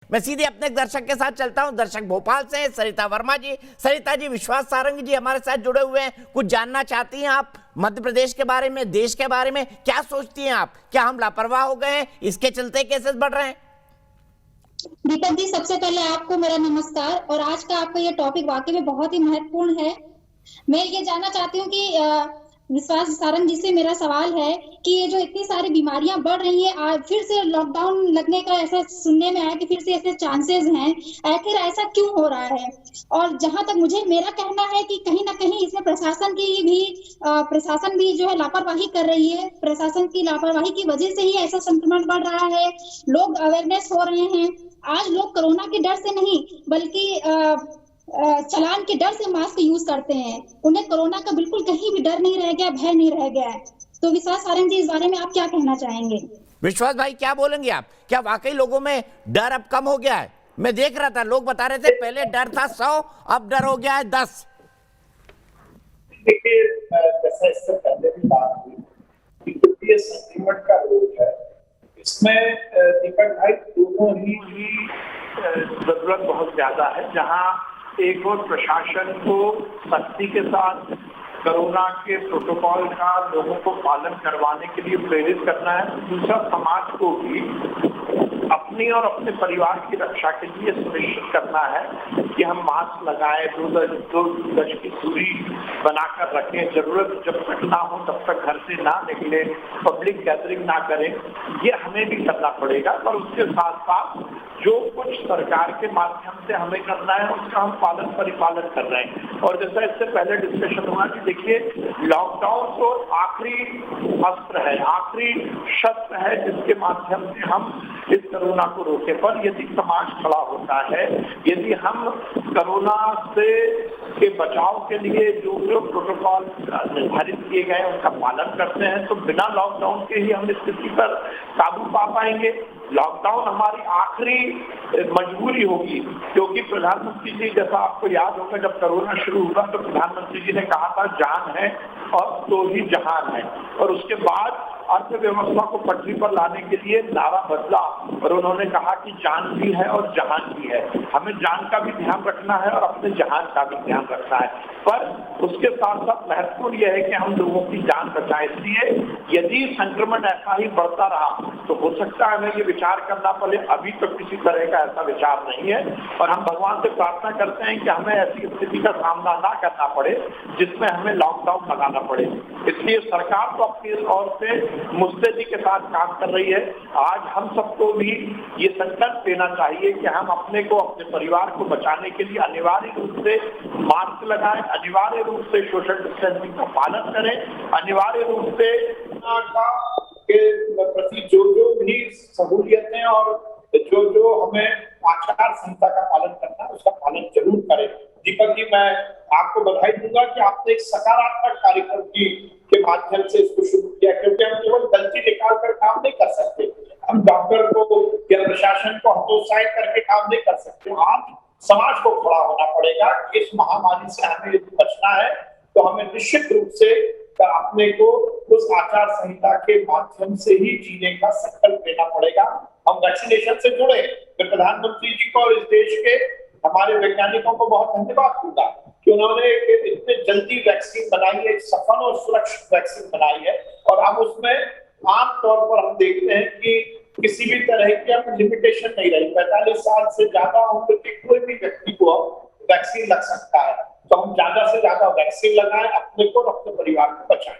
मैं सीधे अपने दर्शक के साथ चलता हूं। दर्शक भोपाल से सरिता वर्मा जी। सरिता जी, विश्वास सारंग जी हमारे साथ जुड़े हुए हैं, कुछ जानना चाहती हैं आप मध्य प्रदेश के बारे में, देश के बारे में? क्या सोचती हैं आप, क्या हम लापरवाह हो गए हैं, इसके चलते केसेस बढ़ रहे हैं? दीपक जी, सबसे पहले आपको मेरा नमस्कार। और आज का आपका ये टॉपिक वाकई में बहुत ही महत्वपूर्ण है। मैं ये जानना चाहती हूँ कि विश्वास सारंग जी से मेरा सवाल है कि ये जो इतनी सारी बीमारियां बढ़ रही हैं, आज फिर से लॉकडाउन लगने का ऐसा सुनने में आया कि फिर से ऐसे चांसेस हैं, आखिर ऐसा क्यों हो रहा है? और जहां तक मुझे मेरा कहना है कि कहीं ना कहीं इसमें प्रशासन भी जो है लापरवाही कर रही है। प्रशासन की लापरवाही की वजह से ही ऐसा संक्रमण बढ़ रहा है। लोग अवेयरनेस हो रहे हैं। आज लोग कोरोना के डर से नहीं बल्कि चालान के डर से मास्क यूज करते हैं। उन्हें कोरोना का बिल्कुल कहीं भी डर नहीं रह गया, भय नहीं रह गया है। तो विश्वास सारंग जी, इस बारे में आप क्या कहना चाहेंगे? विश्वास भाई, क्या बोलेंगे आप? क्या वाकई लोगों में डर अब कम हो गया है? मैं देख रहा था, लोग बता रहे थे पहले डर था 100, अब डर हो गया है 10। देखिए, जैसा इससे पहले भी बात हुई कि वित्तीय संक्रमण का रोग है, इसमें दीपक भाई दोनों ही जरूरत बहुत ज्यादा है। जहां एक और प्रशासन को सख्ती के साथ कोरोना के प्रोटोकॉल का लोगों को पालन करवाने के लिए प्रेरित करना है, दूसरा समाज को भी अपनी और अपने परिवार की रक्षा के लिए सुनिश्चित करना है कि हम मास्क लगाएं, दो गज की दूरी बनाकर रखें, जरूरत जब तक ना हो तब तक घर से ना निकले, पब्लिक गैदरिंग ना करें, ये हमें भी करना पड़ेगा। पर उसके साथ साथ जो कुछ सरकार के माध्यम से हमें करना है उसका हम पालन परिपालन कर रहे हैं। और जैसा इससे पहले डिस्कशन हुआ कि देखिए, लॉकडाउन तो आखिरी अस्त्र है, आखिरी शस्त्र है जिसके माध्यम से हम इस कोरोना को रोके। पर यदि समाज खड़ा होता है, यदि हम कोरोना से के बचाव के लिए जो जो प्रोटोकॉल निर्धारित किए गए उनका पालन करते हैं, तो बिना लॉकडाउन के ही हम स्थिति पर काबू पा पाएंगे। लॉकडाउन हमारी आखिरी मजबूरी होगी, क्योंकि प्रधानमंत्री जी, जैसा आपको याद होगा, जब कोरोना शुरू हुआ तो प्रधानमंत्री जी ने कहा था जान है और तो ही जहान है। और उसके बाद अर्थव्यवस्था को पटरी पर लाने के लिए नारा बदला और उन्होंने कहा कि जान भी है और जहान भी है। हमें जान का भी ध्यान रखना है और अपने जहान का भी ध्यान रखना है। पर उसके साथ साथ महत्वपूर्ण यह है कि हम लोगों की जान बचाएं। इसलिए यदि संक्रमण ऐसा ही बढ़ता रहा तो हो सकता है हमें ये विचार करना पड़े। अभी तो किसी तरह का ऐसा विचार नहीं है और हम भगवान से प्रार्थना करते हैं कि हमें ऐसी स्थिति का सामना ना करना पड़े जिसमें हमें लॉकडाउन लगाना पड़े। इसलिए सरकार तो अपनी ओर से मुस्तैदी के साथ काम कर रही है। आज हम सबको भी ये संकल्प लेना चाहिए कि हम अपने को, अपने परिवार को बचाने के लिए अनिवार्य रूप से मास्क लगाएं, अनिवार्य रूप से सोशल डिस्टेंसिंग का पालन करें, अनिवार्य रूप से के प्रति जो जो भी सहूलियतें और जो हमें आचार संहिता का पालन करना है उसका पालन जरूर करें। दीपक जी, मैं आपको बधाई दूंगा कि आपने एक सकारात्मक कार्यक्रम के माध्यम से इसको शुरू किया, क्योंकि हम केवल गलती निकाल कर काम नहीं कर सकते, हम डॉक्टर को या प्रशासन को हतोत्साहित करके काम नहीं कर सकते। आज समाज को खड़ा होना पड़ेगा। इस महामारी से हमें यदि बचना है तो हमें निश्चित रूप से अपने को उस आचार संहिता के माध्यम से ही जीने का संकल्प लेना पड़ेगा। हम वैक्सीनेशन से जुड़े, मैं प्रधानमंत्री जी को और इस देश के हमारे वैज्ञानिकों को बहुत धन्यवाद दूंगा कि उन्होंने इतने जल्दी वैक्सीन बनाई है, एक सफल और सुरक्षित वैक्सीन बनाई है। और अब उसमें आमतौर पर हम देखते हैं कि किसी भी तरह की अब लिमिटेशन नहीं रही। 45 साल से ज्यादा उम्र के कोई भी व्यक्ति को वैक्सीन लग सकता है। तो हम ज्यादा से ज्यादा वैक्सीन लगाएं, अपने को और अपने परिवार को बचाएं।